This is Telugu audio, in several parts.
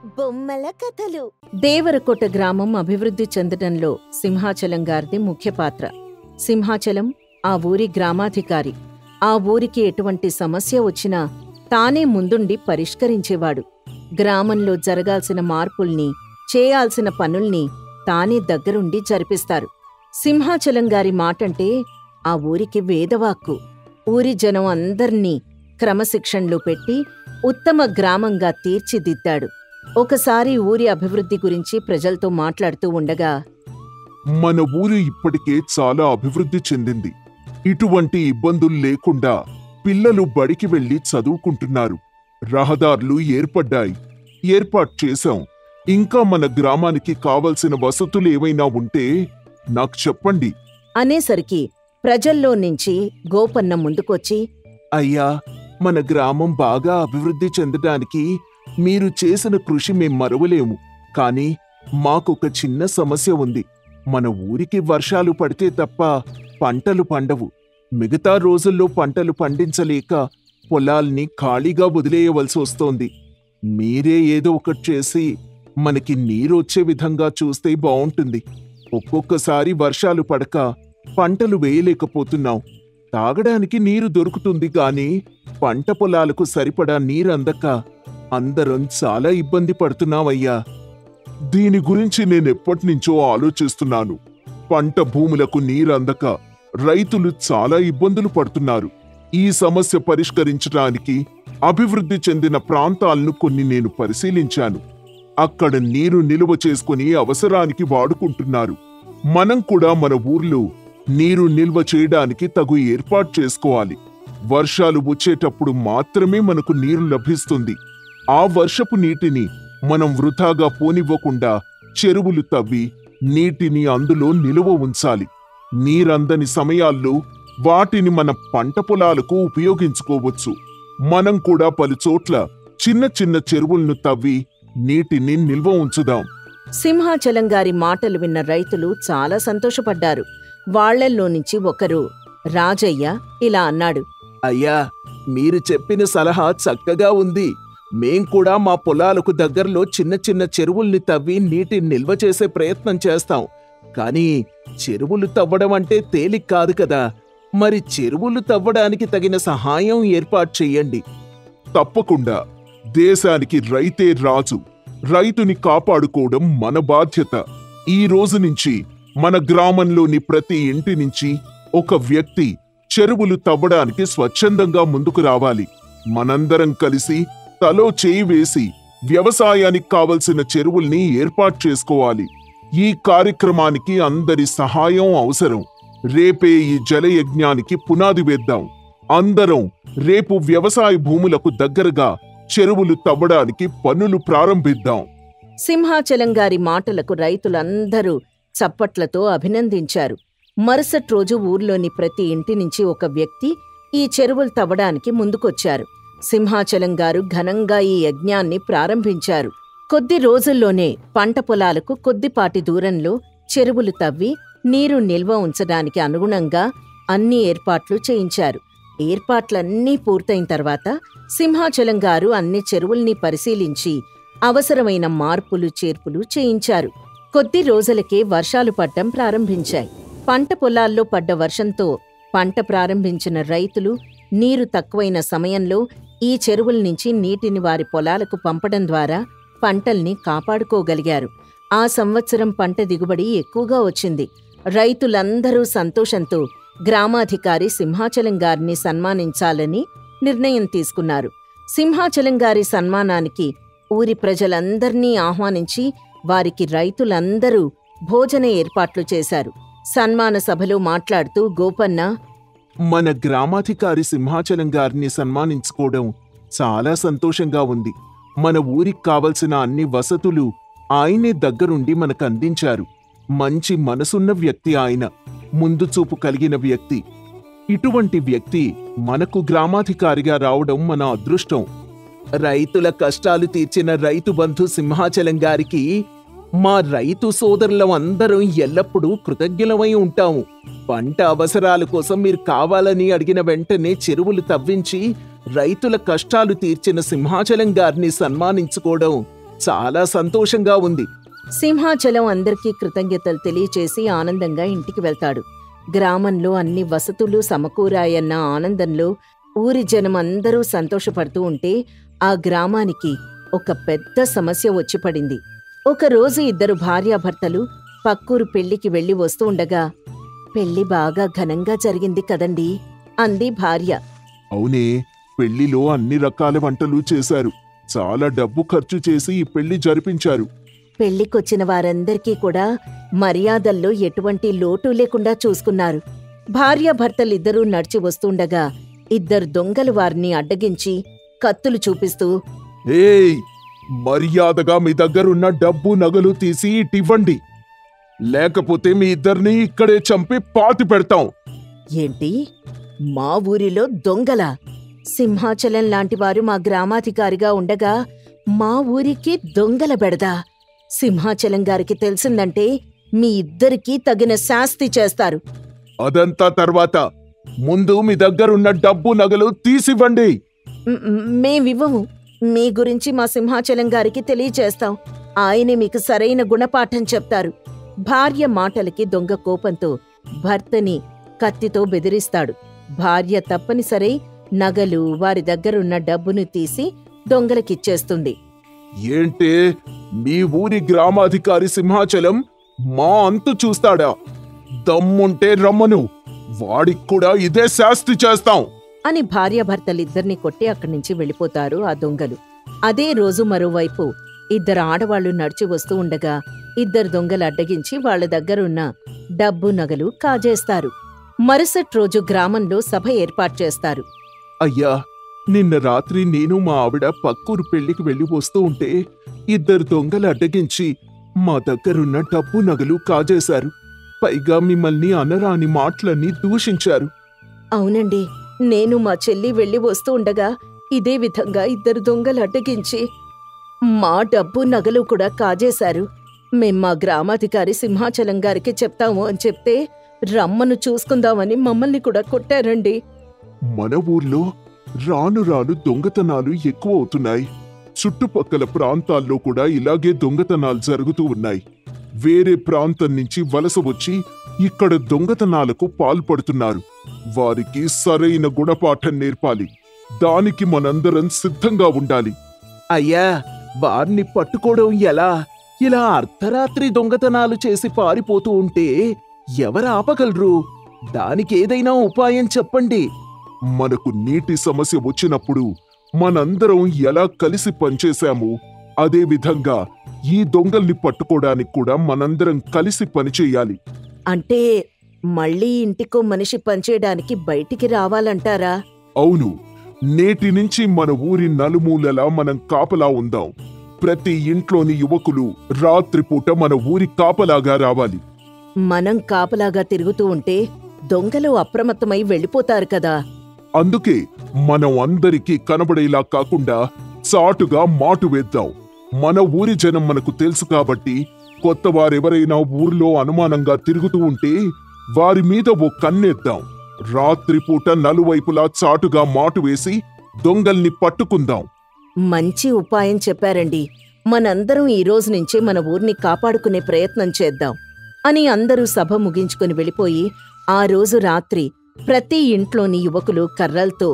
బొమ్మల కథలు. దేవరకోట గ్రామం అభివృద్ధి చెందడంలో సింహాచలం గారిది ముఖ్య పాత్ర. సింహాచలం ఆ ఊరి గ్రామాధికారి. ఆ ఊరికి ఎటువంటి సమస్య వచ్చినా తానే ముందుండి పరిష్కరించేవాడు. గ్రామంలో జరగాల్సిన మార్పుల్ని, చేయాల్సిన పనుల్ని తానే దగ్గరుండి జరిపిస్తారు. సింహాచలం గారి మాటంటే ఆ ఊరికి వేదవాక్కు. ఊరి జనం అందర్నీ క్రమశిక్షణలో పెట్టి ఉత్తమ గ్రామంగా తీర్చిదిద్దాడు. ఒకసారి ఊరి అభివృద్ధి గురించి ప్రజలతో మాట్లాడుతూ ఉండగా, మన ఊరు ఇప్పటికే చాలా అభివృద్ధి చెందింది. ఇటువంటి ఇబ్బందులు లేకుండా పిల్లలు బడికి వెళ్లి చదువుకుంటున్నారు. రహదారులు ఏర్పాటు చేశాం. ఇంకా మన గ్రామానికి కావలసిన వసతులు ఏమైనా ఉంటే నాకు చెప్పండి అనేసరికి ప్రజల్లో నుంచి గోపన్న ముందుకొచ్చి, అయ్యా, మన గ్రామం బాగా అభివృద్ధి చెందడానికి మీరు చేసిన కృషి మేం మరువలేము. కానీ మాకొక చిన్న సమస్య ఉంది. మన ఊరికి వర్షాలు పడితే తప్ప పంటలు పండవు. మిగతా రోజుల్లో పంటలు పండించలేక పొలాల్ని ఖాళీగా వదిలేయవలసి వస్తోంది. మీరే ఏదో ఒకటి చేసి మనకి నీరొచ్చే విధంగా చూస్తే బావుంటుంది. ఒక్కొక్కసారి వర్షాలు పడక పంటలు వేయలేకపోతున్నాం. తాగడానికి నీరు దొరుకుతుంది గాని పంట పొలాలకు సరిపడా నీరందక అందరం చాలా ఇబ్బంది పడుతున్నామయ్యా. దీని గురించి నేనెప్పటినుంచో ఆలోచిస్తున్నాను. పంట భూములకు నీరందక రైతులు చాలా ఇబ్బందులు పడుతున్నారు. ఈ సమస్య పరిష్కరించడానికి అభివృద్ధి చెందిన ప్రాంతాలను కొన్ని నేను పరిశీలించాను. అక్కడ నీరు నిలువ చేసుకుని అవసరానికి వాడుకుంటున్నారు. మనం కూడా మన ఊర్లో నీరు నిల్వ చేయడానికి తగు ఏర్పాటు చేసుకోవాలి. వర్షాలు వచ్చేటప్పుడు మాత్రమే మనకు నీరు లభిస్తుంది. ఆ వర్షపు నీటిని మనం వృథాగా పోనివ్వకుండా చెరువులు తవ్వి నీటిని అందులో నిలువ ఉంచాలి. నీరందని సమయాల్లో వాటిని మన పంట పొలాలకు ఉపయోగించుకోవచ్చు. మనం కూడా పలుచోట్ల చిన్న చిన్న చెరువులను తవ్వి నీటిని నిల్వ ఉంచుదాం. సింహాచలం గారి మాటలు విన్న రైతులు చాలా సంతోషపడ్డారు. వాళ్లల్లో నుంచి ఒకరు, రాజయ్య, ఇలా అన్నాడు. అయ్యా, మీరు చెప్పిన సలహా చక్కగా ఉంది. మేం కూడా మా పొలాలకు దగ్గరలో చిన్న చిన్న చెరువుల్ని తవ్వి నీటిని నిల్వ చేసే ప్రయత్నం చేస్తాం. కానీ చెరువులు తవ్వడం అంటే తేలిక కాదు కదా. మరి చెరువులు తవ్వడానికి తగిన సహాయం ఏర్పాటు చెయ్యండి. తప్పకుండా. దేశానికి రైతే రాజు. రైతుని కాపాడుకోవడం మన బాధ్యత. ఈ రోజు నుంచి మన గ్రామంలోని ప్రతి ఇంటి నుంచి ఒక వ్యక్తి చెరువులు తవ్వడానికి స్వచ్ఛందంగా ముందుకు రావాలి. మనందరం కలిసి తలో చేయి వేసి వ్యవసాయానికి కావలసిన చెరువుల్ని ఏర్పాటు చేసుకోవాలి. ఈ కార్యక్రమానికి అందరి సహాయం అవసరం. రేపే ఈ జలయజ్ఞానికి పునాది వేద్దాం. అందరం రేపు వ్యవసాయ భూములకు దగ్గరగా చెరువులు తవ్వడానికి పనులు ప్రారంభిద్దాం. సింహాచలం గారి మాటలకు రైతులందరూ చప్పట్లతో అభినందించారు. మరుసటి రోజు ఊర్లోని ప్రతి ఇంటి నుంచి ఒక వ్యక్తి ఈ చెరువులు తవ్వడానికి ముందుకొచ్చారు. సింహాచలం గారు ఘనంగా ఈ యజ్ఞాన్ని ప్రారంభించారు. కొద్ది రోజుల్లోనే పంట పొలాలకు కొద్దిపాటి దూరంలో చెరువులు తవ్వి నీరు నిల్వ ఉంచడానికి అనుగుణంగా అన్ని ఏర్పాట్లు చేయించారు. ఏర్పాట్లన్నీ పూర్తయిన తర్వాత సింహాచలం గారు అన్ని చెరువుల్ని పరిశీలించి అవసరమైన మార్పులు చేర్పులు చేయించారు. కొద్ది రోజులకే వర్షాలు పడ్డం ప్రారంభించాయి. పంట పొలాల్లో పడ్డ వర్షంతో పంట ప్రారంభించిన రైతులు నీరు తక్కువైన సమయంలో ఈ చెరువుల నుంచి నీటిని వారి పొలాలకు పంపడం ద్వారా పంటల్ని కాపాడుకోగలిగారు. ఆ సంవత్సరం పంట దిగుబడి ఎక్కువగా వచ్చింది. రైతులందరూ సంతోషంతో గ్రామాధికారి సింహాచలం గారిని సన్మానించాలని నిర్ణయం తీసుకున్నారు. సింహాచలం గారి సన్మానానికి ఊరి ప్రజలందర్నీ ఆహ్వానించి వారికి రైతులందరూ భోజన ఏర్పాట్లు చేశారు. సన్మాన సభలో మాట్లాడుతూ గోపన్న, మన గ్రామాధికారి సింహాచలం గారిని సన్మానించుకోవడం చాలా సంతోషంగా ఉంది. మన ఊరికి కావలసిన అన్ని వసతులు ఆయనే దగ్గరుండి మనకు అందించారు. మంచి మనసున్న వ్యక్తి ఆయన. ముందు చూపు కలిగిన వ్యక్తి. ఇటువంటి వ్యక్తి మనకు గ్రామాధికారిగా రావడం మన అదృష్టం. రైతుల కష్టాలు తీర్చిన రైతు బంధు సింహాచలం గారికి మా రైతు సోదరులం అందరం ఎల్లప్పుడూ కృతజ్ఞులమై ఉంటాము. పంట అవసరాల కోసం మీరు కావాలని అడిగిన వెంటనే చెరువులు తవ్వించి రైతుల కష్టాలు తీర్చిన సింహాచలం గారిని సన్మానించుకోవడం చాలా సంతోషంగా ఉంది. సింహాచలం అందరికీ కృతజ్ఞతలు తెలియచేసి ఆనందంగా ఇంటికి వెళ్తాడు. గ్రామంలో అన్ని వసతులు సమకూరాయన్న ఆనందంలో ఊరి జనం అందరూ సంతోషపడుతూ ఉంటే ఆ గ్రామానికి ఒక పెద్ద సమస్య వచ్చి పడింది. ఒకరోజు ఇద్దరు భార్యాభర్తలు పక్కూరు పెళ్లికి వెళ్లి వస్తూ ఉండగా, పెళ్లి బాగా ఘనంగా జరిగింది కదండీ అంది భార్య. అవునే, పెళ్లిలో అన్ని రకాల వంటలు చేశారు. చాలా డబ్బు ఖర్చు చేసి ఈ పెళ్లి జరిపించారు. పెళ్లికొచ్చిన వారందరికీ కూడా మర్యాదల్లో ఎటువంటి లోటు లేకుండా చూసుకున్నారు. భార్యాభర్తలిద్దరూ నడిచి వస్తుండగా ఇద్దరు దొంగలు వారిని అడ్డగించి కత్తులు చూపిస్తూ, ఏయ్, మర్యాదగా మీ దగ్గరున్న డబ్బు నగలు తీసి ఇటివ్వండి, లేకపోతే మీ ఇద్దరిని ఇక్కడే చంపి పాతి పెడతాం. ఏంటి, మా ఊరిలో దొంగలా? సింహాచలం లాంటివారు మా గ్రామాధికారిగా ఉండగా మా ఊరికి దొంగల బెడదా? సింహాచలం గారికి తెలిసిందంటే మీ ఇద్దరికీ తగిన శాస్తి చేస్తారు. అదంతా తర్వాత, ముందు మీ దగ్గరున్న డబ్బు నగలు తీసివ్వండి. మేమివ్వము. మీ గురించి మా సింహాచలం గారికి తెలియచేస్తాం. ఆయనే మీకు సరైన గుణపాఠం చెప్తారు. భార్య మాటలకి దొంగ కోపంతో భర్తని కత్తితో బెదిరిస్తాడు. భార్య తప్పనిసరై నగలు, వారి దగ్గరున్న డబ్బును తీసి దొంగలకిచ్చేస్తుంది. ఏంటే, మీ ఊరి గ్రామాధికారి సింహాచలం మా అంతు చూస్తాడా? దమ్ముంటే రమ్మను, వాడికి కూడా ఇదే శాస్తి చేస్తాం అని భార్యాభర్తలిద్దరినీ కొట్టి అక్కడి నుంచి వెళ్ళిపోతారు ఆ దొంగలు. అదే రోజు మరోవైపు ఇద్దరు ఆడవాళ్లు నడిచి వస్తూ ఉండగా ఇద్దరు దొంగలు అడ్డగించి వాళ్ల దగ్గరున్న డబ్బు నగలు కాజేస్తారు. మరుసటి రోజు గ్రామంలో సభ ఏర్పాటు చేస్తారు. అయ్యా, నిన్న రాత్రి నేను మా ఆవిడ పక్కూరు పెళ్లికి వెళ్లి వస్తూ ఉంటే ఇద్దరు దొంగలు అడ్డగించి మా దగ్గరున్న డబ్బు నగలు కాజేశారు. పైగా మిమ్మల్ని అనరాని మాటలన్నీ దూషించారు. అవునండి, నేను మా చెల్లి వెళ్లి వస్తూ ఉండగా ఇదే విధంగా ఇద్దరు దొంగలు అడ్డగించి మా డబ్బు నగలు కూడా కాజేశారు. మేం మా గ్రామాధికారి సింహాచలం గారికి చెప్తాము అని చెప్తే రమ్మను చూసుకుందామని మమ్మల్ని కూడా కొట్టారండి. మన ఊర్లో రాను రాను దొంగతనాలు ఎక్కువ అవుతున్నాయి. చుట్టుపక్కల ప్రాంతాల్లో కూడా ఇలాగే దొంగతనాలు జరుగుతూ ఉన్నాయి. వేరే ప్రాంతం నుంచి వలస వచ్చి ఇక్కడ దొంగతనాలకు పాల్పడుతున్నారు. వారికి సరైన గుణపాఠం నేర్పాలి. దానికి మనందరం సిద్ధంగా ఉండాలి. అయ్యా, వారిని పట్టుకోవడం ఎలా? ఇలా అర్ధరాత్రి దొంగతనాలు చేసి పారిపోతూ ఉంటే ఎవరు ఆపగలరు? దానికేదైనా ఉపాయం చెప్పండి. మనకు నీటి సమస్య వచ్చినప్పుడు మనందరం ఎలా కలిసి పనిచేశామో అదేవిధంగా ఈ దొంగల్ని పట్టుకోవడానికి కూడా మనందరం కలిసి పనిచేయాలి. అంటే మళ్ళీ ఇంటికో మనిషి పనిచేయడానికి బయటికి రావాలంటారా? అవును, నేటి నుంచి మన ఊరి నలుమూలలా మనం కాపలా ఉందాం. ప్రతి ఇంట్లోని యువకులు రాత్రిపూట మన ఊరి కాపలాగా రావాలి. మనం కాపలాగా తిరుగుతూ ఉంటే దొంగలు అప్రమత్తమై వెళ్ళిపోతారు కదా. అందుకే మనం అందరికీ కనబడేలా కాకుండా చాటుగా మాటు వేద్దాం. మన ఊరి జనం మనకు తెలుసు కాబట్టి కొత్త వారెవరైనా ఊర్లో అనుమానంగా తిరుగుతూ ఉంటే వారి మీద ఓ కన్నేద్దాం. రాత్రిపూట నలువైపులా చాటుగా మాటు వేసి దొంగల్ని పట్టుకుందాం. మంచి ఉపాయం చెప్పారండి. మనందరం ఈ రోజు నుంచే మన ఊర్ని కాపాడుకునే ప్రయత్నం చేద్దాం అని అందరూ సభ ముగించుకుని వెళ్ళిపోయి ఆ రోజు రాత్రి ప్రతి ఇంట్లోని యువకులు కర్రలతో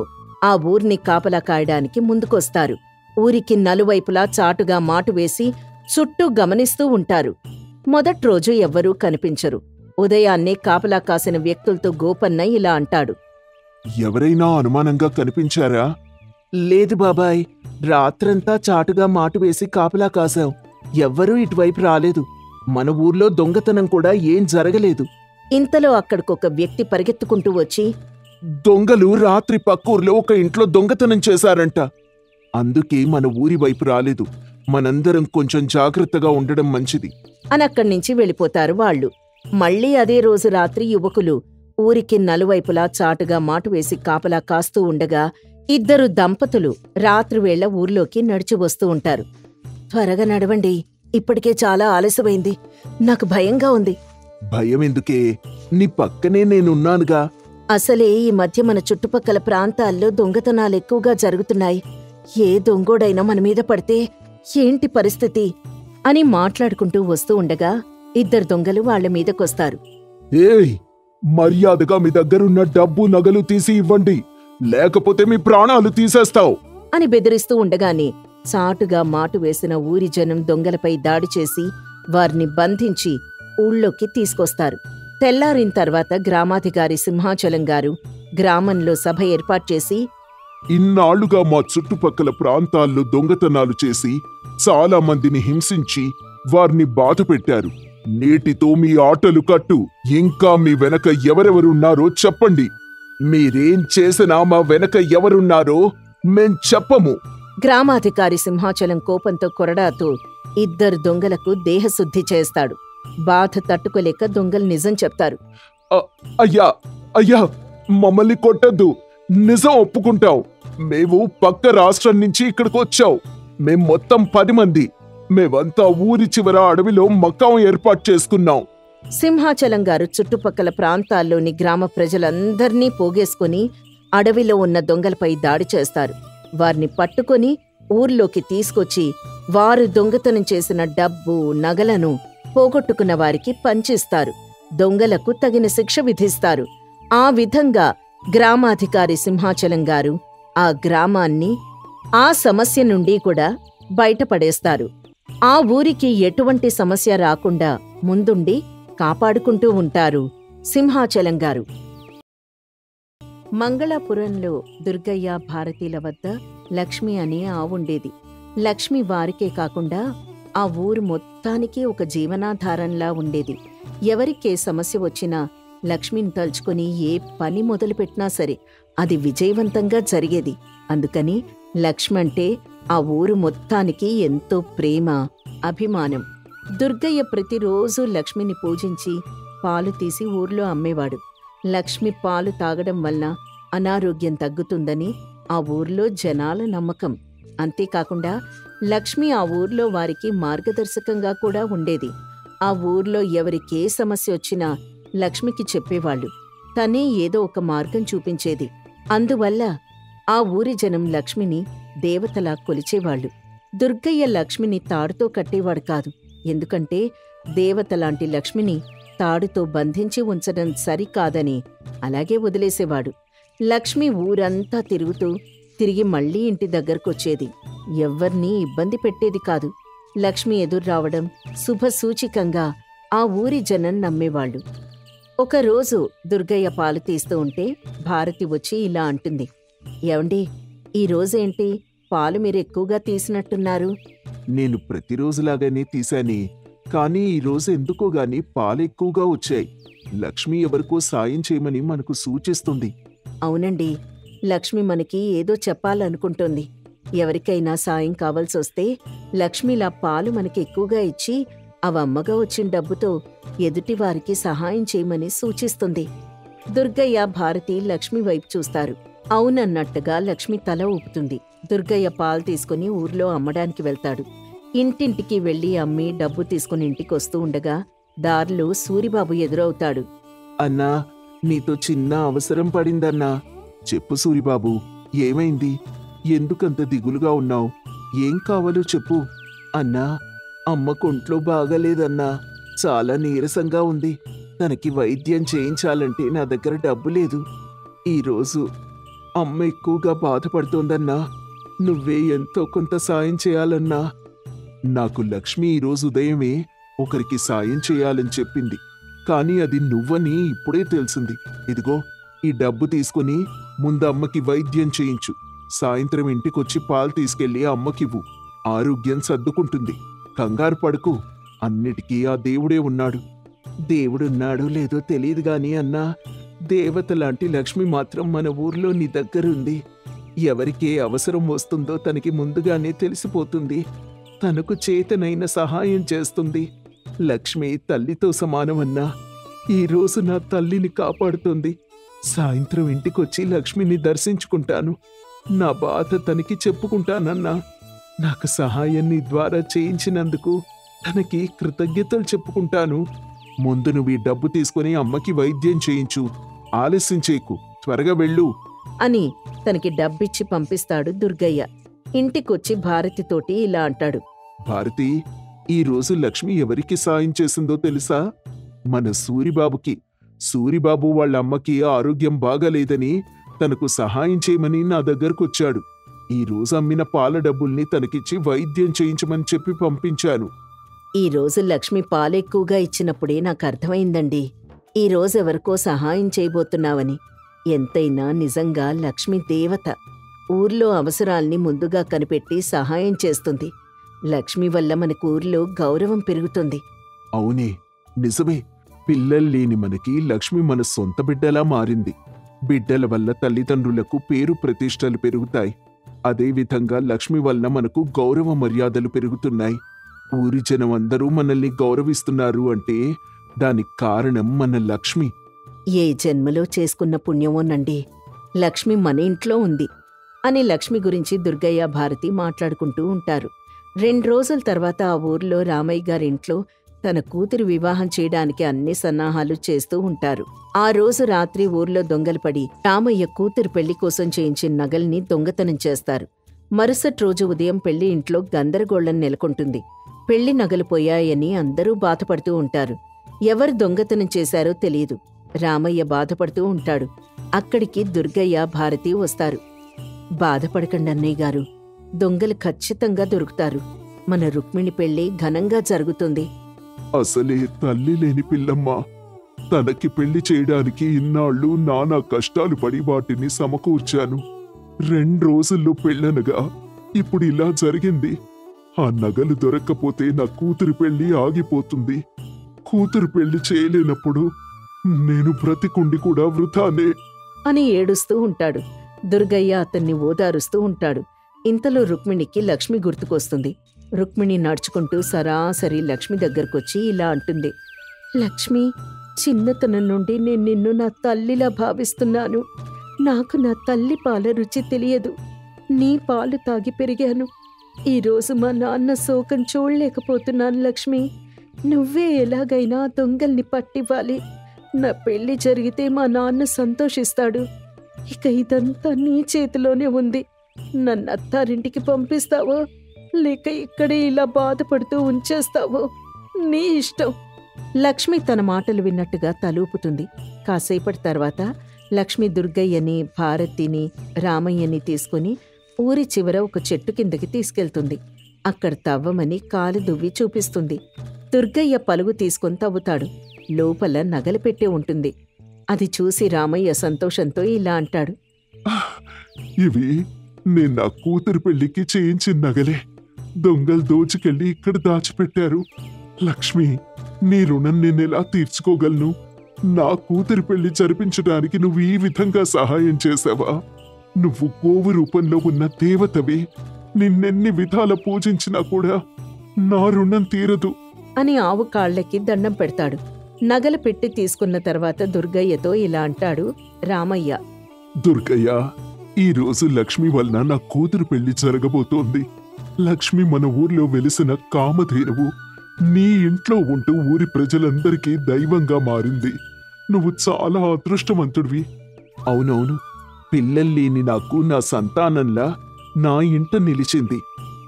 ఆ ఊర్ని కాపలా కాయడానికి ముందుకొస్తారు. ఊరికి నలువైపులా చాటుగా మాటు వేసి చుట్టూ గమనిస్తూ ఉంటారు. మొదటి రోజు ఎవ్వరూ కనిపించరు. ఉదయాన్నే కాపలా కాసిన వ్యక్తులతో గోపన్న ఇలా అంటాడు. ఎవరైనా అనుమానంగా కనిపించారా? లేదు బాబాయ్, రాత్రంతా చాటుగా మాటు వేసి కాపలా కాశాం. ఎవ్వరూ ఇటువైపు రాలేదు. మన ఊర్లో దొంగతనం కూడా ఏం జరగలేదు. ఇంతలో అక్కడికొక వ్యక్తి పరిగెత్తుకుంటూ వచ్చి, దొంగలు రాత్రి పక్కూర్లో ఒక ఇంట్లో దొంగతనం చేశారంట. అందుకే మన ఊరి వైపు రాలేదు. మనందరం కొంచెం జాగ్రత్తగా ఉండడం మంచిది అని అక్కడ్నించి వెళ్ళిపోతారు వాళ్ళు. మళ్ళీ అదే రోజు రాత్రి యువకులు ఊరికి నలువైపులా చాటుగా మాటు వేసి కాపలా కాస్తూ ఉండగా ఇద్దరు దంపతులు రాత్రివేళ ఊర్లోకి నడిచి వస్తూ ఉంటారు. త్వరగా నడవండి, ఇప్పటికే చాలా ఆలస్యమైంది. నాకు భయంగా ఉంది. భయమెందుకే? నీ పక్కనే నేనున్నానుగా. అసలే ఈ మధ్య మన చుట్టుపక్కల ప్రాంతాల్లో దొంగతనాలు ఎక్కువగా జరుగుతున్నాయి. ఏ దొంగోడైనా మన మీద పడితే ఏంటి పరిస్థితి అని మాట్లాడుకుంటూ వస్తూ ఉండగా ఇద్దరు దొంగలు వాళ్ల మీదకొస్తారు. ఏయ్, మర్యాదగా మీ దగ్గరున్న డబ్బు నగలు తీసి ఇవ్వండి, లేకపోతే మీ ప్రాణాలు తీసేస్తావు అని బెదిరిస్తూ ఉండగానే చాటుగా మాటు వేసిన ఊరి జనం దొంగలపై దాడి చేసి వారిని బంధించి ఊళ్ళోకి తీసుకొస్తారు. తెల్లారిన తర్వాత గ్రామాధికారి సింహాచలం గారు గ్రామంలో సభ ఏర్పాటు చేసి, ఇన్నాళ్లుగా మా చుట్టుపక్కల ప్రాంతాల్లో దొంగతనాలు చేసి చాలా మందిని హింసించి వారిని బాధ పెట్టారు. నేటితో మీ ఆటలు కట్టు. ఇంకా మీ వెనక ఎవరెవరున్నారో చెప్పండి. మీరేం చేసినా మా వెనక ఎవరున్నారో మేం చెప్పము. గ్రామాధికారి సింహాచలం కోపంతో కొరడాతో ఇద్దరు దొంగలకు దేహశుద్ధి చేస్తాడు. బాధ తట్టుకోలేక దొంగలు నిజం చెప్తారు. అయ్యా అయ్యా, మమ్మల్ని కొట్టద్దు, నిజం ఒప్పుకుంటాం. మేము పక్క రాష్ట్రం నుంచి ఇక్కడికొచ్చాం. మేం మొత్తం 10 మంది. మేమంతా ఊరి చివర అడవిలో మకాం ఏర్పాటు చేసుకున్నాం. సింహాచలం గారు చుట్టుపక్కల ప్రాంతాల్లోని గ్రామ ప్రజలందర్నీ పోగేసుకుని అడవిలో ఉన్న దొంగలపై దాడి చేస్తారు. వారిని పట్టుకొని ఊర్లోకి తీసుకొచ్చి వారు దొంగతనం చేసిన డబ్బు నగలను పోగొట్టుకున్న వారికి పంచిస్తారు. దొంగలకు తగిన శిక్ష విధిస్తారు. ఆ విధంగా గ్రామాధికారి సింహాచలం గారు ఆ గ్రామాన్ని ఆ సమస్య నుండి కూడా బయటపడేస్తారు. ఆ ఊరికి ఎటువంటి సమస్య రాకుండా ముందుండి కాపాడుకుంటూ ఉంటారు సింహాచలం గారు. మంగళాపురంలో దుర్గయ్య భారతీల వద్ద లక్ష్మి అనే ఆవుండేది. లక్ష్మి వారికే కాకుండా ఆ ఊరు మొత్తానికి ఒక జీవనాధారంలా ఉండేది. ఎవరికే సమస్య వచ్చినా లక్ష్మిని తలుచుకుని ఏ పని మొదలుపెట్టినా సరే అది విజయవంతంగా జరిగేది. అందుకని లక్ష్మంటే ఆ ఊరు మొత్తానికి ఎంతో ప్రేమ, అభిమానం. దుర్గయ్య ప్రతిరోజు లక్ష్మిని పూజించి పాలు తీసి ఊర్లో అమ్మేవాడు. లక్ష్మి పాలు తాగడం వలన అనారోగ్యం తగ్గుతుందని ఆ ఊర్లో జనాల నమ్మకం. అంతేకాకుండా లక్ష్మి ఆ ఊర్లో వారికి మార్గదర్శకంగా కూడా ఉండేది. ఆ ఊర్లో ఎవరికే సమస్య వచ్చినా లక్ష్మికి చెప్పేవాళ్లు. తనే ఏదో ఒక మార్గం చూపించేది. అందువల్ల ఆ ఊరి జనం లక్ష్మిని దేవతలా కొలిచేవాళ్లు. దుర్గయ్య లక్ష్మిని తాడుతో కట్టేవాడు కాదు. ఎందుకంటే దేవతలాంటి లక్ష్మిని తాడుతో బంధించి ఉంచడం సరికాదని అలాగే వదిలేసేవాడు. లక్ష్మి ఊరంతా తిరుగుతూ తిరిగి మళ్లీ ఇంటి దగ్గరకొచ్చేది. ఎవ్వర్నీ ఇబ్బంది పెట్టేది కాదు. లక్ష్మి ఎదుర్రావడం శుభసూచికంగా ఆ ఊరి జనం నమ్మేవాళ్లు. ఒకరోజు దుర్గయ్య పాలు తీస్తూ ఉంటే భారతి వచ్చి ఇలా అంటుంది, ఏవండి, ఈరోజేంటి పాలు మీరెక్కువగా తీసినట్టున్నారు? నేను ప్రతిరోజులాగానే తీశానే, కానీ ఈరోజు ఎందుకోగాని పాలెక్కువగా వచ్చాయి. లక్ష్మి ఎవరికో సాయం చేయమని మనకు సూచిస్తుంది. అవునండి, లక్ష్మి మనకి ఏదో చెప్పాలనుకుంటోంది. ఎవరికైనా సాయం కావాల్సొస్తే లక్ష్మిలా పాలు మనకి ఎక్కువగా ఇచ్చి అవమ్మగా వచ్చిన డబ్బుతో ఎదుటివారికి సహాయం చేయమని సూచిస్తుంది. దుర్గయ్య భారతి లక్ష్మి వైపు చూస్తారు. అవునన్నట్టుగా లక్ష్మి తల ఊపుతుంది. దుర్గయ్య పాలు తీసుకుని ఊర్లో అమ్మడానికి వెళ్తాడు. ఇంటింటికి వెళ్లి అమ్మి డబ్బు తీసుకుని ఇంటికొస్తూ ఉండగా దారిలో సూరిబాబు ఎదురవుతాడు. అన్నా, నీతో చిన్న అవసరం పడిందన్నా. చెప్పు సూరిబాబు, ఏమైంది? ఎందుకంత దిగులుగా ఉన్నావు? ఏం కావాలో చెప్పు. అన్నా, అమ్మ కొంట్లో బాగాలేదన్నా. చాలా నీరసంగా ఉంది. తనకి వైద్యం చేయించాలంటే నా దగ్గర డబ్బు లేదు. ఈరోజు అమ్మ ఎక్కువగా బాధపడుతోందన్నా. నువ్వే ఎంతో కొంత సాయం చేయాలన్నా. నాకు లక్ష్మి ఈరోజు ఉదయమే ఒకరికి సాయం చేయాలని చెప్పింది. కానీ అది నువ్వని ఇప్పుడే తెలిసింది. ఇదిగో ఈ డబ్బు తీసుకుని ముందు అమ్మకి వైద్యం చేయించు. సాయంత్రం ఇంటికొచ్చి పాలు తీసుకెళ్లి అమ్మకివ్వు. ఆరోగ్యం సర్దుకుంటుంది. కంగారు పడుకు. అన్నిటికీ ఆ దేవుడే ఉన్నాడు. దేవుడున్నాడో లేదో తెలియదు గాని అన్నా, దేవతలాంటి లక్ష్మి మాత్రం మన ఊర్లో నీ దగ్గరుంది. ఎవరికే అవసరం వస్తుందో తనకి ముందుగానే తెలిసిపోతుంది. తనకు చేతనైన సహాయం చేస్తుంది. లక్ష్మి తల్లితో సమానమన్నా. ఈరోజు నా తల్లిని కాపాడుతుంది. సాయంత్రం ఇంటికొచ్చి లక్ష్మిని దర్శించుకుంటాను. నా బాధ తనకి చెప్పుకుంటానన్నా. నాకు సహాయం నీ ద్వారా చేయించినందుకు తనకి కృతజ్ఞతలు చెప్పుకుంటాను. ముందు నువ్వు ఈ డబ్బు తీసుకుని అమ్మకి వైద్యం చేయించు. ఆలస్యం చేయకు, త్వరగా వెళ్ళు అని తనకి డబ్బిచ్చి పంపిస్తాడు దుర్గయ్య. ఇంటికొచ్చి భారతితోటి ఇలా అంటాడు. భారతి, ఈ రోజు లక్ష్మి ఎవరికి సాయం చేసిందో తెలుసా? మన సూరిబాబుకి. సూరిబాబు వాళ్ళ అమ్మకి ఆరోగ్యం బాగాలేదని తనకు సహాయం చేయమని నా దగ్గరకొచ్చాడు. ఈ రోజు అమ్మిన పాల డబ్బుల్ని తనకిచ్చి వైద్యం చేయించమని చెప్పి పంపించాను. ఈ రోజు లక్ష్మి పాలెక్కువగా ఇచ్చినప్పుడే నాకు అర్థమైందండి, ఈ రోజు ఎవరికో సహాయం చేయబోతున్నావని. ఎంతైనా నిజంగా లక్ష్మి దేవత. ఊర్లో అవసరాల్ని ముందుగా కనిపెట్టి సహాయం చేస్తుంది. లక్ష్మి వల్ల మనకు ఊర్లో గౌరవం పెరుగుతుంది. అవునే, నిజమే. పిల్లల్లేని మనకి లక్ష్మి మన సొంత బిడ్డలా మారింది. బిడ్డల వల్ల తల్లిదండ్రులకు పేరు ప్రతిష్టలు పెరుగుతాయి. అదేవిధంగా లక్ష్మి వల్ల మనకు గౌరవ మర్యాదలు పెరుగుతున్నాయి. ఊరి జనం అందరూ మనల్ని గౌరవిస్తున్నారు అంటే దానికి కారణం మన లక్ష్మి. ఏ జన్మలో చేసుకున్న పుణ్యమోనండి, లక్ష్మి మన ఇంట్లో ఉంది అని లక్ష్మి గురించి దుర్గయ్య, భారతి మాట్లాడుకుంటూ ఉంటారు. 2 రోజుల తర్వాత ఆ ఊర్లో రామయ్య గారింట్లో తన కూతురు వివాహం చేయడానికి అన్ని సన్నాహాలు చేస్తూ ఉంటారు. ఆ రోజు రాత్రి ఊర్లో దొంగలు పడి రామయ్య కూతురు పెళ్లి కోసం చేయించిన నగల్ని దొంగతనం చేస్తారు. మరుసటి రోజు ఉదయం పెళ్లి ఇంట్లో గందరగోళం నెలకొంటుంది. పెళ్లి నగలు పోయాయని అందరూ బాధపడుతూ ఉంటారు. ఎవరు దొంగతనం చేశారో తెలియదు. రామయ్య బాధపడుతూ ఉంటాడు. అక్కడికి దుర్గయ్య, భారతి వస్తారు. బాధపడకండి అన్నయ్య గారు, దొంగలు ఖచ్చితంగా దొరుకుతారు. మన రుక్మిణి పెళ్లి ఘనంగా జరుగుతుంది. అసలే తల్లి లేని పిల్లమ్మ. తనకి పెళ్లి చేయడానికి ఇన్నాళ్ళు నానా కష్టాలు పడి వాటిని సమకూర్చాను. 2 రోజుల్లో పెళ్ళనగా ఇప్పుడు ఇలా జరిగింది. ఆ నగలు దొరక్కపోతే నా కూతురు పెళ్లి ఆగిపోతుంది. కూతురు పెళ్లి చేయలేనప్పుడు నేను బ్రతికుండి కూడా వృథానే అని ఏడుస్తూ ఉంటాడు. దుర్గయ్య అతన్ని ఓదారుస్తూ ఉంటాడు. ఇంతలో రుక్మిణికి లక్ష్మి గుర్తుకొస్తుంది. రుక్మిణి నడుచుకుంటూ సరాసరి లక్ష్మి దగ్గరకొచ్చి ఇలా అంటుంది. లక్ష్మి, చిన్నతనం నుండి నేను నిన్ను నా తల్లిలా భావిస్తున్నాను. నాకు నా తల్లి పాల రుచి తెలియదు. నీ పాలు తాగి పెరిగాను. ఈరోజు మా నాన్న శోకం చూడలేకపోతున్నాను లక్ష్మి. నువ్వే ఎలాగైనా దొంగల్ని పట్టివ్వాలి. నా పెళ్లి జరిగితే మా నాన్న సంతోషిస్తాడు. ఇక ఇదంతా నీ చేతిలోనే ఉంది. నన్ను అత్తారింటికి పంపిస్తావో లేక ఇక్కడే ఇలా బాధపడుతూ ఉంచేస్తావో నీ ఇష్టం. లక్ష్మి తన మాటలు విన్నట్టుగా తలూపుతుంది. కాసేపటి తర్వాత లక్ష్మి దుర్గయ్యని, భారతిని, రామయ్యని తీసుకుని ఊరి చివర ఒక చెట్టు కిందకి తీసుకెళ్తుంది. అక్కడ తవ్వమని కాలు దువ్వి చూపిస్తుంది. దుర్గయ్య పలుగు తీసుకొని తవ్వుతాడు. లోపల నగలు పెట్టి ఉంటుంది. అది చూసి రామయ్య సంతోషంతో ఇలా అంటాడు. ఇవి నేను నా కూతురు పెళ్లికి చేయించిన నగలే. దొంగలు దోచుకెళ్లి ఇక్కడ దాచిపెట్టారు. లక్ష్మి, నీ రుణం నేనెలా తీర్చుకోగలను? నా కూతురి పెళ్లి జరిపించడానికి నువ్వు ఈ విధంగా సహాయం చేశావా? నువ్వు గోవు రూపంలో ఉన్న దేవతవి. నిన్నెన్ని విధాల పూజించినా కూడా నా రుణం తీరదు అని ఆవు కాళ్లకి దండం పెడతాడు. నగలు పెట్టి తీసుకున్న తర్వాత దుర్గయ్యతో ఇలా అంటాడు రామయ్య. దుర్గయ్య, ఈ రోజు లక్ష్మి వలన నా కూతురు పెళ్లి జరగబోతోంది. లక్ష్మి మన ఊర్లో వెలిసిన కామధేనువు. నీ ఇంట్లో ఉంటూ ఊరి ప్రజలందరికీ దైవంగా మారింది. నువ్వు చాలా అదృష్టవంతుడివి. అవునవును, పిల్లల్లేని నాకు నా సంతానంలా నా ఇంట నిలిచింది.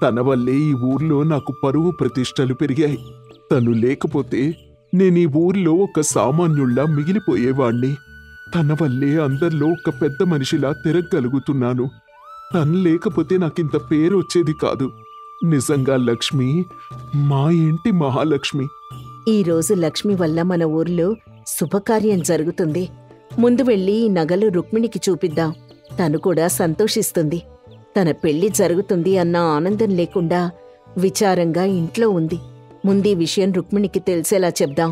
తన వల్లే ఈ ఊర్లో నాకు పరువు ప్రతిష్టలు పెరిగాయి. తను లేకపోతే నేనీ ఊర్లో ఒక సామాన్యుళ్లా మిగిలిపోయేవాణ్ణి. తన వల్లే అందరిలో ఒక పెద్ద మనిషిలా తిరగగలుగుతున్నాను. తను లేకపోతే నాకింత పేరు వచ్చేది కాదు. నిజంగా లక్ష్మి మా ఇంటి మహాలక్ష్మి. ఈరోజు లక్ష్మి వల్ల మన ఊర్లో శుభకార్యం జరుగుతుంది. ముందు వెళ్ళి ఈ నగలు రుక్మిణికి చూపిద్దాం. తను కూడా సంతోషిస్తుంది. తన పెళ్లి జరుగుతుంది అన్న ఆనందం లేకుండా విచారంగా ఇంట్లో ఉంది. ముందీ విషయం రుక్మిణికి తెలిసేలా చెప్దాం.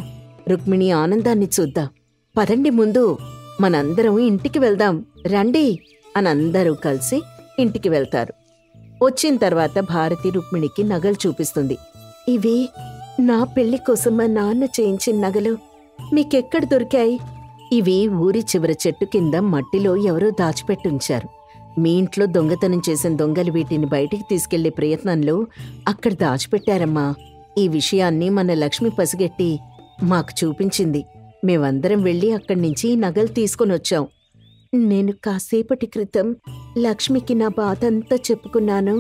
రుక్మిణి ఆనందాన్ని చూద్దాం. పదండి, ముందు మనందరం ఇంటికి వెళ్దాం రండి అని అందరూ కలిసి ఇంటికి వెళ్తారు. వచ్చిన తర్వాత భారతి రుక్మిణికి నగలు చూపిస్తుంది. ఇవి నా పెళ్లి కోసం మా నాన్న చేయించిన నగలు. మీకెక్కడ దొరికాయి? ఇవి ఊరి చివర చెట్టు కింద మట్టిలో ఎవరో దాచిపెట్టుంచారు. మీ ఇంట్లో దొంగతనం చేసిన దొంగలు వీటిని బయటికి తీసుకెళ్లే ప్రయత్నంలో అక్కడ దాచిపెట్టారమ్మా. ఈ విషయాన్ని మన లక్ష్మి పసిగట్టి మాకు చూపించింది. మేమందరం వెళ్ళి అక్కడి నుంచి ఈ నగలు తీసుకొనొచ్చాం. నేను కాసేపటి క్రితం లక్ష్మికి నా బాధ అంతా చెప్పుకున్నాను.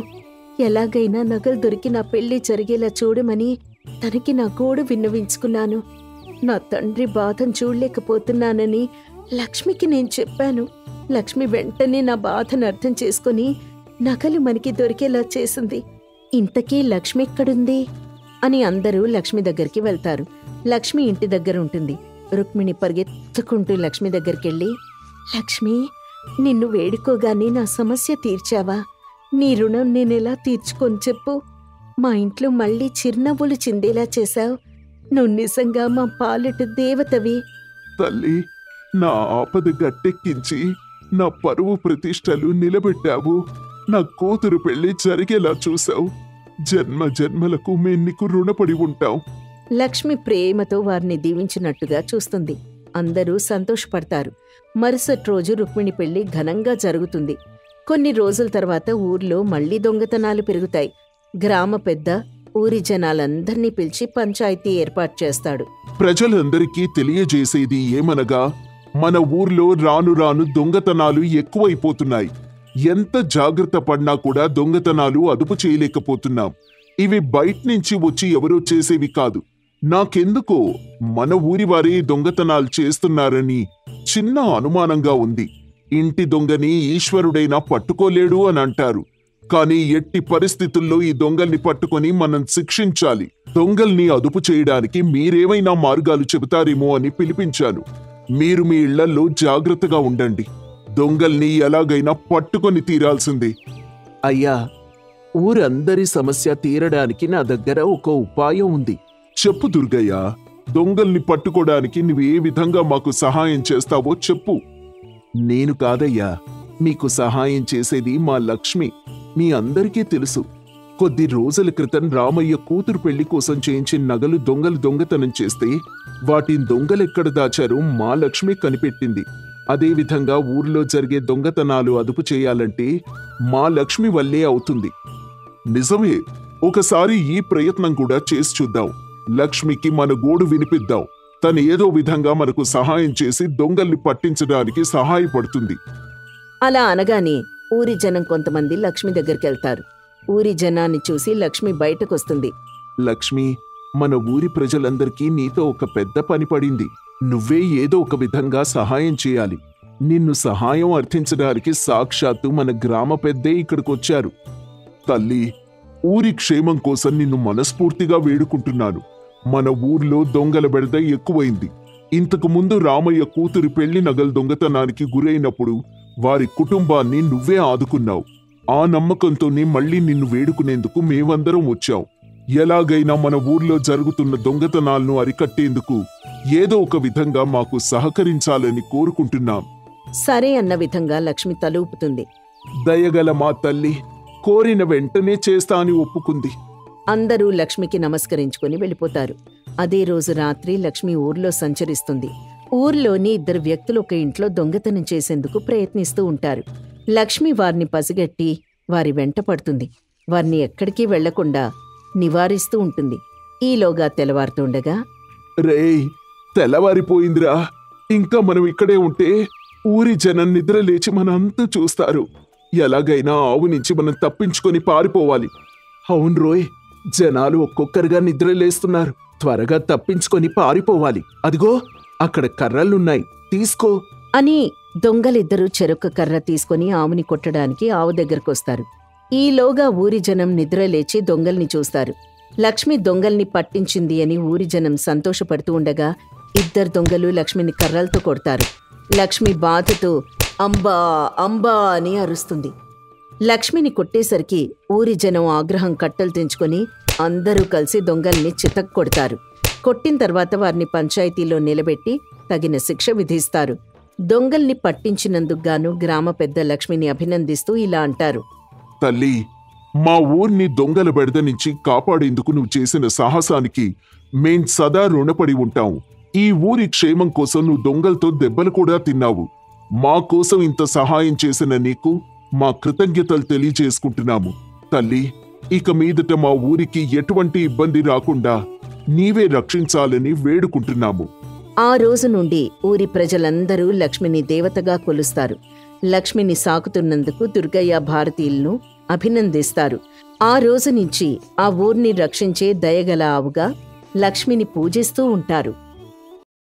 ఎలాగైనా నగలు దొరికి నా పెళ్లి జరిగేలా చూడమని తనకి నా గోడు విన్నవించుకున్నాను. నా తండ్రి బాధను చూడలేకపోతున్నానని లక్ష్మికి నేను చెప్పాను. లక్ష్మి వెంటనే నా బాధను అర్థం చేసుకుని నగలు మనకి దొరికేలా చేసింది. ఇంతకీ లక్ష్మి ఎక్కడుంది అని అందరూ లక్ష్మి దగ్గరికి వెళ్తారు. లక్ష్మి ఇంటి దగ్గర ఉంటుంది. రుక్మిణి పరిగెత్తుకుంటూ లక్ష్మి దగ్గరికెళ్ళి, లక్ష్మి, నిన్ను వేడుకోగానే నా సమస్య తీర్చావా? నీ రుణం నేనెలా తీర్చుకొని చెప్పు. మా ఇంట్లో మళ్ళీ చిరునవ్వులు చిందేలా చేశావు. నువ్వు నిజంగా మా పాలిట దేవతవి. తల్లి, నా ఆపద గట్టెక్కించి నా పరువు ప్రతిష్టలు నిలబెట్టావు. నా కూతురు పెళ్లి జరిగేలా చూశావు. జన్మ జన్మలకు మేం నీకు రుణపడి ఉంటాం. లక్ష్మి ప్రేమతో వారిని దీవించినట్టుగా చూస్తుంది. అందరూ సంతోషపడతారు. మరుసటి రోజు రుక్మిణి పెళ్లి ఘనంగా జరుగుతుంది. కొన్ని రోజుల తర్వాత ఊర్లో మళ్లీ దొంగతనాలు పెరుగుతాయి. గ్రామ పెద్ద ఊరి జనాలందర్నీ పిలిచి పంచాయతీ ఏర్పాటు చేస్తాడు. ప్రజలందరికీ తెలియజేసేది ఏమనగా, మన ఊర్లో రాను రాను దొంగతనాలు ఎక్కువైపోతున్నాయి. ఎంత జాగ్రత్త పడినా కూడా దొంగతనాలు అదుపు చేయలేకపోతున్నాం. ఇవి బయట్నుంచి వచ్చి ఎవరో చేసేవి కాదు. నాకెందుకో మన ఊరివారే దొంగతనాలు చేస్తున్నారని చిన్న అనుమానంగా ఉంది. ఇంటి దొంగని ఈశ్వరుడైనా పట్టుకోలేడు అని అంటారు. కానీ ఎట్టి పరిస్థితుల్లో ఈ దొంగల్ని పట్టుకొని మనం శిక్షించాలి. దొంగల్ని అదుపు చేయడానికి మీరేమైనా మార్గాలు చెబుతారేమో అని పిలిపించాను. మీరు మీ ఇళ్లల్లో జాగ్రత్తగా ఉండండి. దొంగల్ని ఎలాగైనా పట్టుకొని తీరాల్సిందే. అయ్యా, ఊరందరి సమస్య తీరడానికి నా దగ్గర ఒక ఉపాయం ఉంది. చెప్పు దుర్గయ్య. దొంగల్ని పట్టుకోవడానికి నువ్వు ఏ విధంగా మాకు సహాయం చేస్తావో చెప్పు. నేను కాదయ్యా, మీకు సహాయం చేసేది మా లక్ష్మి. మీ అందరికీ తెలుసు, కొద్ది రోజుల క్రితం రామయ్య కూతురు పెళ్లి కోసం చేయించిన నగలు దొంగలు దొంగతనం చేస్తే వాటిని దొంగలెక్కడ దాచారో మా లక్ష్మి కనిపెట్టింది. అదేవిధంగా ఊర్లో జరిగే దొంగతనాలు అదుపు చేయాలంటే మా లక్ష్మి వల్లే అవుతుంది. నిజమే. ఒకసారి ఈ ప్రయత్నం కూడా చేసి చూద్దాం. లక్ష్మికి మన గోడు వినిపిద్దాం. తను ఏదో విధంగా మనకు సహాయం చేసి దొంగల్ని పట్టించడానికి సహాయపడుతుంది. అలా అనగానే ఊరి జనం కొంతమంది లక్ష్మి దగ్గరికెళ్తారు. ఊరి జనాన్ని చూసి లక్ష్మి బయటకొస్తుంది. లక్ష్మి, మన ఊరి ప్రజలందరికీ నీతో ఒక పెద్ద పని పడింది. నువ్వే ఏదో ఒక విధంగా సహాయం చేయాలి. నిన్ను సహాయం అర్థించడానికి సాక్షాత్తు మన గ్రామ పెద్దే ఇక్కడికొచ్చారు. తల్లి, ఊరి క్షేమం కోసం నిన్ను మనస్ఫూర్తిగా వేడుకుంటున్నాను. మన ఊర్లో దొంగల బెడద ఎక్కువైంది. ఇంతకు ముందు రామయ్య కూతురి పెళ్లి నగలు దొంగతనానికి గురైనప్పుడు వారి కుటుంబాన్ని నువ్వే ఆదుకున్నావు. ఆ నమ్మకంతోనే మళ్లీ నిన్ను వేడుకునేందుకు మేమందరం వచ్చాం. ఎలాగైనా మన ఊర్లో జరుగుతున్న దొంగతనాలను అరికట్టేందుకు ఏదో ఒక విధంగా మాకు సహకరించాలని కోరుకుంటున్నాం. సరే అన్న విధంగా లక్ష్మి తలూపుతుంది. దయగల మా తల్లి కోరిన వెంటనే చేస్తా అని ఒప్పుకుంది. అందరూ లక్ష్మికి నమస్కరించుకుని వెళ్ళిపోతారు. అదే రోజు రాత్రి లక్ష్మి ఊర్లో సంచరిస్తుంది. ఊర్లోని ఇద్దరు వ్యక్తులు ఒక ఇంట్లో దొంగతనం చేసేందుకు ప్రయత్నిస్తూ ఉంటారు. లక్ష్మి వారిని పసిగట్టి వారి వెంట పడుతుంది. వారిని ఎక్కడికి వెళ్లకుండా నివారిస్తూ ఉంటుంది. ఈలోగా తెల్లవారుతుండగా, రేయ్, తెల్లవారిపోయిందిరా. ఇంకా మనం ఇక్కడే ఉంటే ఊరి జనం నిద్ర లేచి మనంతా చూస్తారు. ఎలాగైనా ఆవు నుంచి మనం తప్పించుకొని పారిపోవాలి. అవును రోయ్, జనాలు ఒక్కొక్కరుగా నిద్రలేస్తున్నారు. త్వరగా తప్పించుకొని పారిపోవాలి. అదిగో అక్కడ కర్రలున్నాయి, తీసుకో అని దొంగలిద్దరూ చెరొక్క కర్ర తీసుకుని ఆవుని కొట్టడానికి ఆవు దగ్గరకొస్తారు. ఈలోగా ఊరి జనం నిద్రలేచి దొంగల్ని చూస్తారు. లక్ష్మి దొంగల్ని పట్టించింది అని ఊరి జనం సంతోషపడుతూ ఉండగా ఇద్దరు దొంగలు లక్ష్మిని కర్రలతో కొడతారు. లక్ష్మి బాధతో అంబా అంబా అని అరుస్తుంది. లక్ష్మిని కొట్టేసరికి ఊరి జనం ఆగ్రహం కట్టలు తెంచుకొని అందరూ కలిసి దొంగల్ని చితక్ కొడతారు. కొట్టిన తర్వాత వారిని పంచాయతీలో నిలబెట్టి తగిన శిక్ష విధిస్తారు. దొంగల్ని పట్టించినందుకు గాను గ్రామ పెద్ద లక్ష్మిని అభినందిస్తూ ఇలా అంటారు. తల్లి, మా ఊర్ని దొంగల బెడద నుంచి కాపాడేందుకు నువ్వు చేసిన సాహసానికి మేం సదా రుణపడి ఉంటాం. ఈ ఊరి క్షేమం కోసం నువ్వు దొంగలతో దెబ్బలు కూడా తిన్నావు. మా కోసం ఇంత సహాయం చేసిన నీకు మా కృతజ్ఞతలు తెలియజేసుకుంటున్నాము. తల్లి, ఇక మీదట మా ఊరికి ఎటువంటి ఇబ్బంది రాకుండా నీవే రక్షించాలని వేడుకుంటున్నాము. ఆ రోజు నుండి ఊరి ప్రజలందరూ లక్ష్మిని దేవతగా కొలుస్తారు. లక్ష్మిని సాకుతున్నందుకు దుర్గయ్య భారతీయులను అభినందిస్తారు. ఆ రోజు నుంచి ఆ ఊర్ని రక్షించే దయగల ఆవుగా లక్ష్మిని పూజిస్తూ ఉంటారు.